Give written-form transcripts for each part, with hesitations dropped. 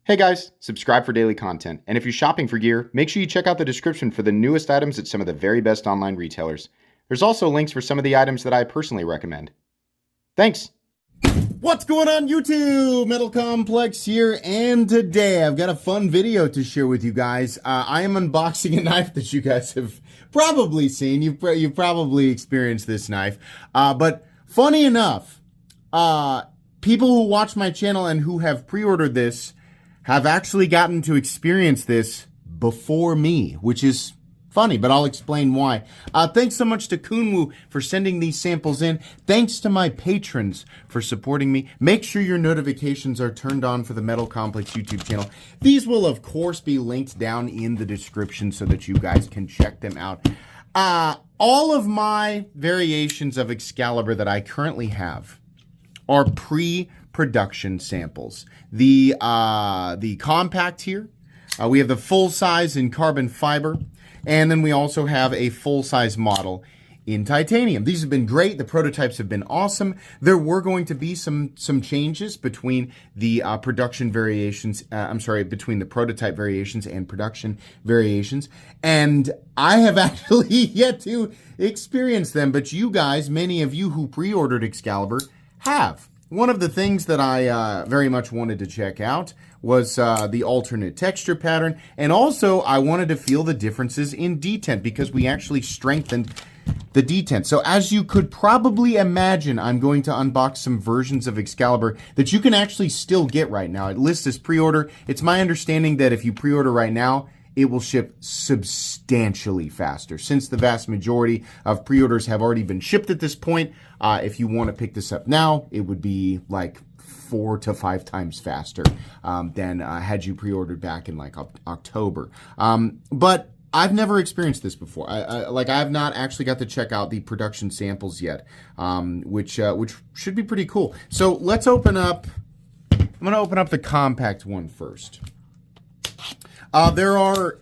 Hey guys, subscribe for daily content, and if you're shopping for gear, make sure you check out the description for the newest items at some of the very best online retailers. There's also links for some of the items that I personally recommend. Thanks! What's going on YouTube? Metal Complex here, and today I've got a fun video to share with you guys. I am unboxing a knife that you guys have probably seen. You've probably experienced this knife. But funny enough, people who watch my channel and who have pre-ordered this have actually gotten to experience this before me, which is funny, but I'll explain why. Thanks so much to Kunwu for sending these samples in. Thanks to my patrons for supporting me. Make sure your notifications are turned on for the Metal Complex YouTube channel. These will, of course, be linked down in the description so that you guys can check them out. All of my variations of Excalibur that I currently have are pre-production samples. The compact here, we have the full size in carbon fiber, and then we also have a full size model in titanium. These have been great. The prototypes have been awesome. There were going to be some changes between the production variations, between the prototype variations and production variations. And I have actually yet to experience them, but you guys, many of you who pre-ordered Excalibur, have. One of the things that I very much wanted to check out was the alternate texture pattern, and also I wanted to feel the differences in detent because we actually strengthened the detent. So as you could probably imagine, I'm going to unbox some versions of Excalibur that you can actually still get right now. It lists as pre-order. It's my understanding that if you pre-order right now, it will ship substantially faster. Since the vast majority of pre-orders have already been shipped at this point, if you want to pick this up now, it would be like 4 to 5 times faster than had you pre-ordered back in like October. But I've never experienced this before. I have not actually got to check out the production samples yet, which should be pretty cool. So let's open up. I'm going to open up the compact one first. There are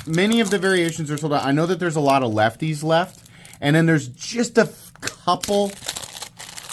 many of the variations are sold out. I know that there's a lot of lefties left, and then there's just a couple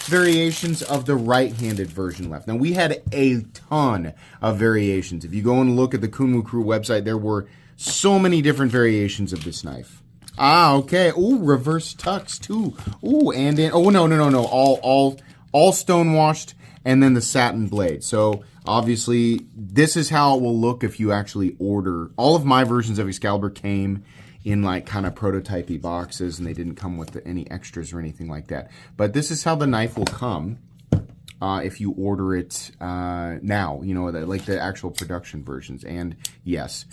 variations of the right-handed version left. Now, we had a ton of variations. If you go and look at the Kunwu Crew website, there were so many different variations of this knife. Okay. Ooh, reverse tucks too. Ooh, and in, oh no. All stone washed, and then the satin blade. So obviously, this is how it will look if you actually order. All of my versions of Excalibur came in like kind of prototypey boxes, and they didn't come with any extras or anything like that. But this is how the knife will come if you order it now, you know, like the actual production versions. And yes,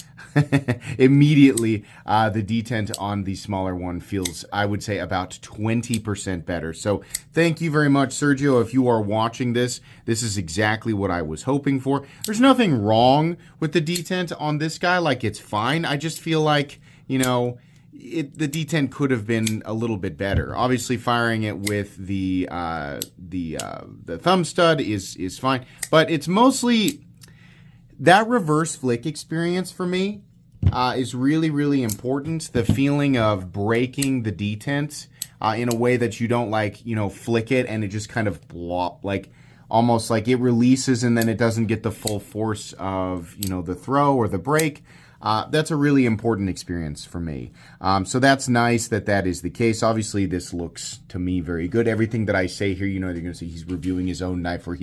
immediately the detent on the smaller one feels, I would say, about 20% better. So thank you very much, Sergio. If you are watching this, this is exactly what I was hoping for. There's nothing wrong with the detent on this guy. Like, it's fine. I just feel like, you know, the detent could have been a little bit better. Obviously, firing it with the thumb stud is fine, but it's mostly that reverse flick experience for me is really important. The feeling of breaking the detent in a way that you don't, like, you know, flick it and it just kind of blop, like almost like it releases and then it doesn't get the full force of, you know, the throw or the break. That's a really important experience for me. So that's nice that that is the case. Obviously, this looks to me very good. Everything that I say here, you know, they're going to say he's reviewing his own knife, or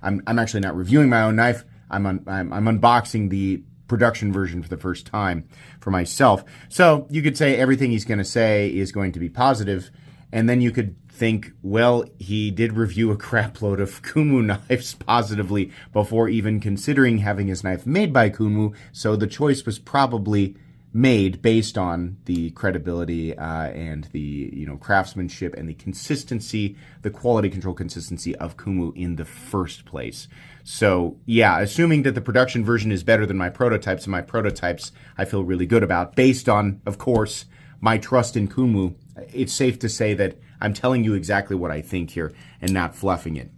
I'm actually not reviewing my own knife. I'm unboxing the production version for the first time for myself. So you could say everything he's going to say is going to be positive, and then you could think, well, he did review a crap load of Kunwu knives positively before even considering having his knife made by Kunwu, so the choice was probably made based on the credibility and the, you know, craftsmanship and the consistency, the quality control consistency of Kunwu in the first place. So yeah, assuming that the production version is better than my prototypes, and my prototypes I feel really good about, based on, of course, my trust in Kunwu, it's safe to say that I'm telling you exactly what I think here and not fluffing it.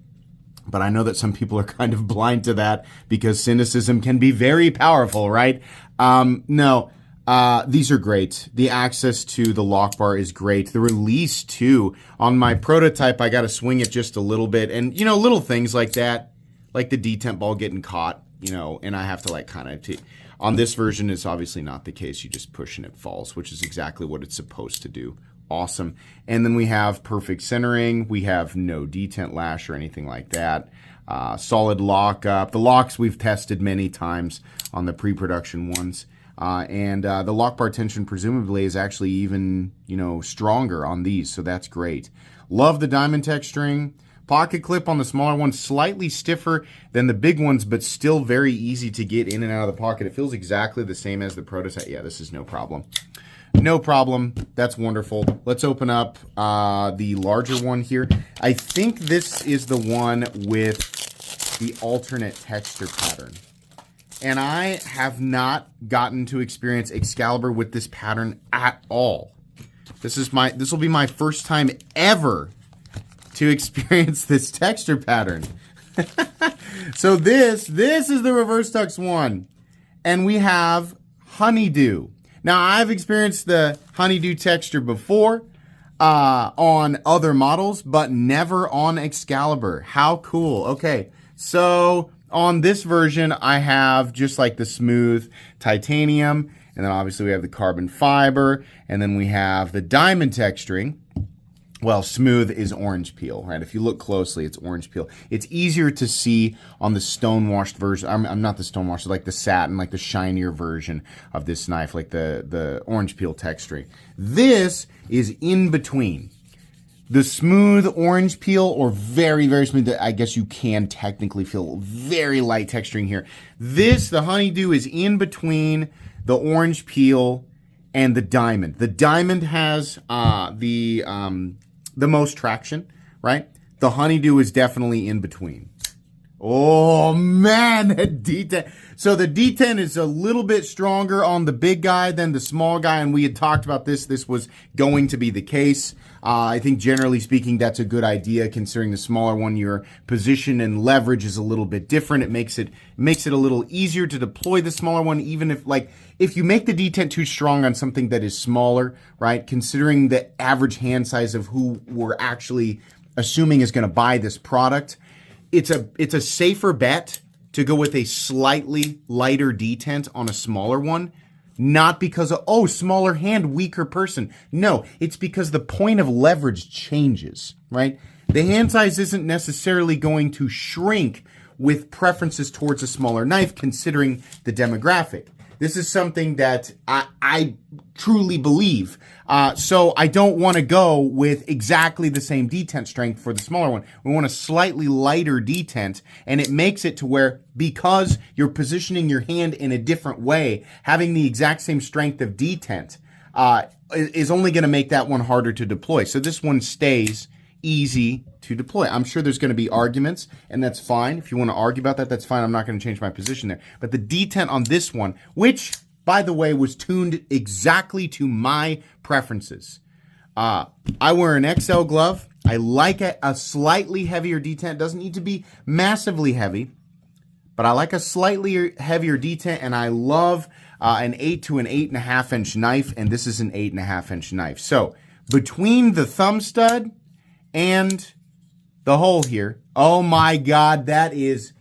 But I know that some people are kind of blind to that because cynicism can be very powerful, right? No, these are great. The access to the lock bar is great. The release, too. On my prototype, I got to swing it just a little bit. And, you know, little things like that, like the detent ball getting caught you know, and I have to like kind of on this version, it's obviously not the case. You just push and it falls, which is exactly what it's supposed to do. Awesome. And then we have perfect centering. We have no detent lash or anything like that. Solid lockup. The locks we've tested many times on the pre-production ones. And the lock bar tension presumably is actually even, you know, stronger on these, so that's great. Love the diamond texturing. Pocket clip on the smaller one, slightly stiffer than the big ones, but still very easy to get in and out of the pocket. It feels exactly the same as the prototype. Yeah, this is no problem. No problem. That's wonderful. Let's open up the larger one here. I think this is the one with the alternate texture pattern. And I have not gotten to experience Excalibur with this pattern at all. This will be my first time ever to experience this texture pattern. So this is the reverse tux one. And we have honeydew. Now, I've experienced the honeydew texture before on other models, but never on Excalibur. How cool. Okay, so on this version, I have just like the smooth titanium, and then obviously we have the carbon fiber, and then we have the diamond texturing. Well, smooth is orange peel, right? If you look closely, it's orange peel. It's easier to see on the stone-washed version. I'm not the stone-washed, like the satin, like the shinier version of this knife, like the orange peel texturing. This is in between. The smooth orange peel, or very, very smooth, I guess you can technically feel very light texturing here. The honeydew is in between the orange peel and the diamond. The diamond has the most traction, right? The honeydew is definitely in between. Oh man, that D10. So the D10 is a little bit stronger on the big guy than the small guy, and we had talked about this. This was going to be the case. I think generally speaking, that's a good idea, considering the smaller one, your position and leverage is a little bit different. It makes it a little easier to deploy the smaller one, even if you make the D10 too strong on something that is smaller, right? Considering the average hand size of who we're actually assuming is going to buy this product, it's a safer bet to go with a slightly lighter detent on a smaller one. Not because of, smaller hand, weaker person. No, it's because the point of leverage changes, right? The hand size isn't necessarily going to shrink with preferences towards a smaller knife, considering the demographic. This is something that I truly believe. So I don't want to go with exactly the same detent strength for the smaller one. We want a slightly lighter detent, and it makes it to where, because you're positioning your hand in a different way, having the exact same strength of detent is only going to make that one harder to deploy. So this one stays easy to deploy. I'm sure there's going to be arguments, and that's fine. If you want to argue about that, that's fine. I'm not going to change my position there. But the detent on this one, which, by the way, was tuned exactly to my preferences. I wear an XL glove. I like a slightly heavier detent. It doesn't need to be massively heavy, but I like a slightly heavier detent, and I love an 8 to an 8.5 inch knife, and this is an 8.5 inch knife. So between the thumb stud and the hole here, oh my God, that is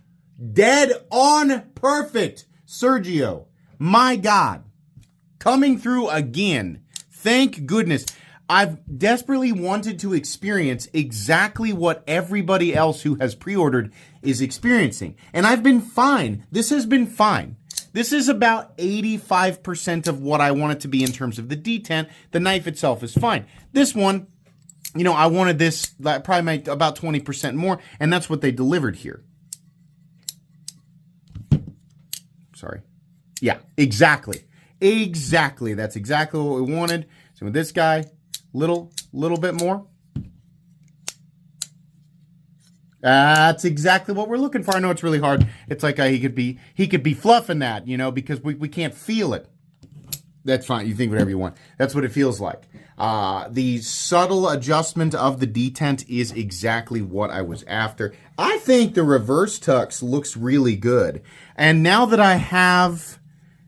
dead on perfect, Sergio. My God, coming through again. Thank goodness. I've desperately wanted to experience exactly what everybody else who has pre-ordered is experiencing. And I've been fine. This has been fine. This is about 85% of what I want it to be in terms of the detent. The knife itself is fine. This one, you know, I wanted this probably about 20% more, and that's what they delivered here. Sorry. Yeah, exactly. Exactly. That's exactly what we wanted. So with this guy, little bit more. That's exactly what we're looking for. I know it's really hard. It's like he could be fluffing that, you know, because we can't feel it. That's fine. You think whatever you want. That's what it feels like. The subtle adjustment of the detent is exactly what I was after. I think the reverse tux looks really good. And now that I have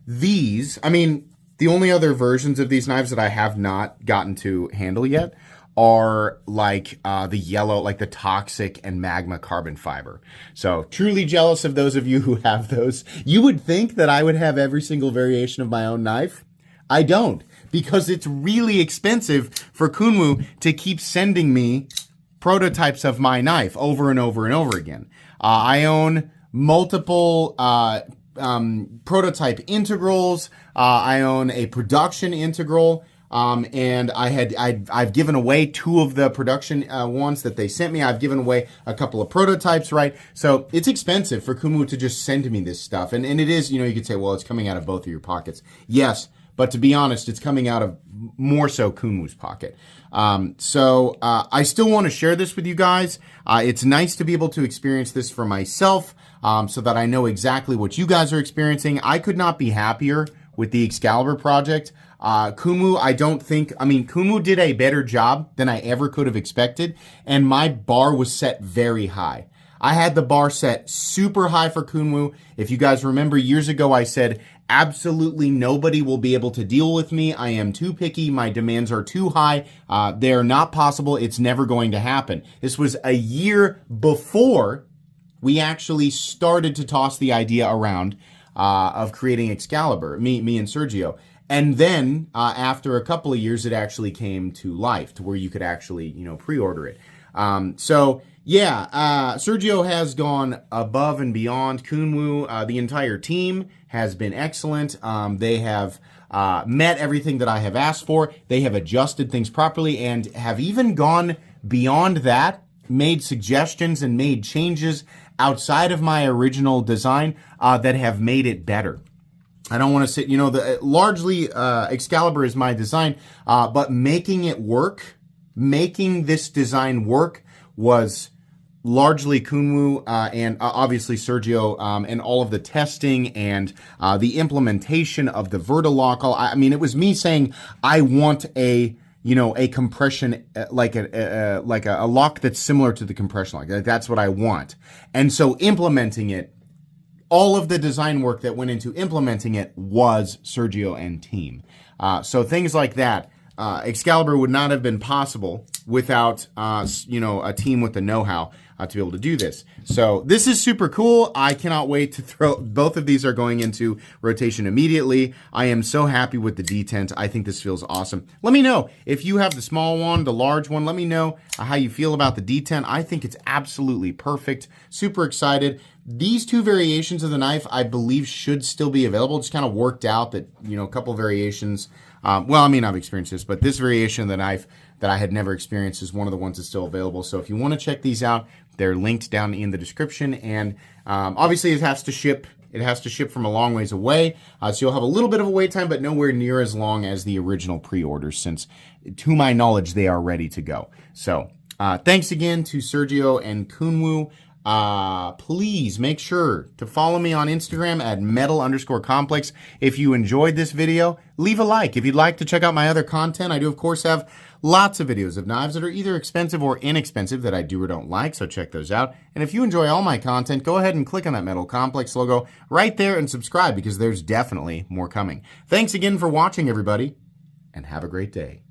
these, I mean, the only other versions of these knives that I have not gotten to handle yet are like the yellow, like the toxic and magma carbon fiber. So truly jealous of those of you who have those. You would think that I would have every single variation of my own knife. I don't, because it's really expensive for Kunwu to keep sending me prototypes of my knife over and over and over again. I own multiple prototype integrals. I own a production integral. And I've given away 2 of the production ones that they sent me. I've given away a couple of prototypes, right? So it's expensive for Kunwu to just send me this stuff. And it is, you could say, well, it's coming out of both of your pockets. Yes, but to be honest, it's coming out of more so Kunwu's pocket. So I still want to share this with you guys. It's nice to be able to experience this for myself, so that I know exactly what you guys are experiencing. I could not be happier with the Excalibur project. Kunwu, Kunwu did a better job than I ever could have expected, and my bar was set very high. I had the bar set super high for Kunwu. If you guys remember years ago, I said, absolutely nobody will be able to deal with me. I am too picky. My demands are too high. They're not possible. It's never going to happen. This was a year before we actually started to toss the idea around of creating Excalibur, me and Sergio. And then after a couple of years, it actually came to life to where you could actually, pre-order it. Sergio has gone above and beyond. Kunwu, the entire team has been excellent. They have met everything that I have asked for. They have adjusted things properly and have even gone beyond that, made suggestions and made changes outside of my original design that have made it better. I don't want to say, largely Excalibur is my design, but making it work, making this design work was largely Kunwu and obviously Sergio and all of the testing and the implementation of the Verta Lock. It was me saying I want a compression like a lock that's similar to the compression lock. That's what I want, and so implementing it. All of the design work that went into implementing it was Sergio and team. So things like that, Excalibur would not have been possible without, a team with the know-how to be able to do this. So this is super cool. I cannot wait to throw, both of these are going into rotation immediately. I am so happy with the detent. I think this feels awesome. Let me know if you have the small one, the large one. Let me know how you feel about the detent. I think it's absolutely perfect. Super excited. These 2 variations of the knife, I believe, should still be available. It's kind of worked out that, a couple variations. I've experienced this, but this variation of the knife that I had never experienced is one of the ones that's still available. So if you want to check these out, they're linked down in the description. And obviously, it has to ship. It has to ship from a long ways away. So you'll have a little bit of a wait time, but nowhere near as long as the original pre-orders, since, to my knowledge, they are ready to go. So thanks again to Sergio and Kunwu. Please make sure to follow me on Instagram at metal_complex. If you enjoyed this video, leave a like. If you'd like to check out my other content, I do, of course, have lots of videos of knives that are either expensive or inexpensive that I do or don't like, so check those out. And if you enjoy all my content, go ahead and click on that Metal Complex logo right there and subscribe, because there's definitely more coming. Thanks again for watching, everybody, and have a great day.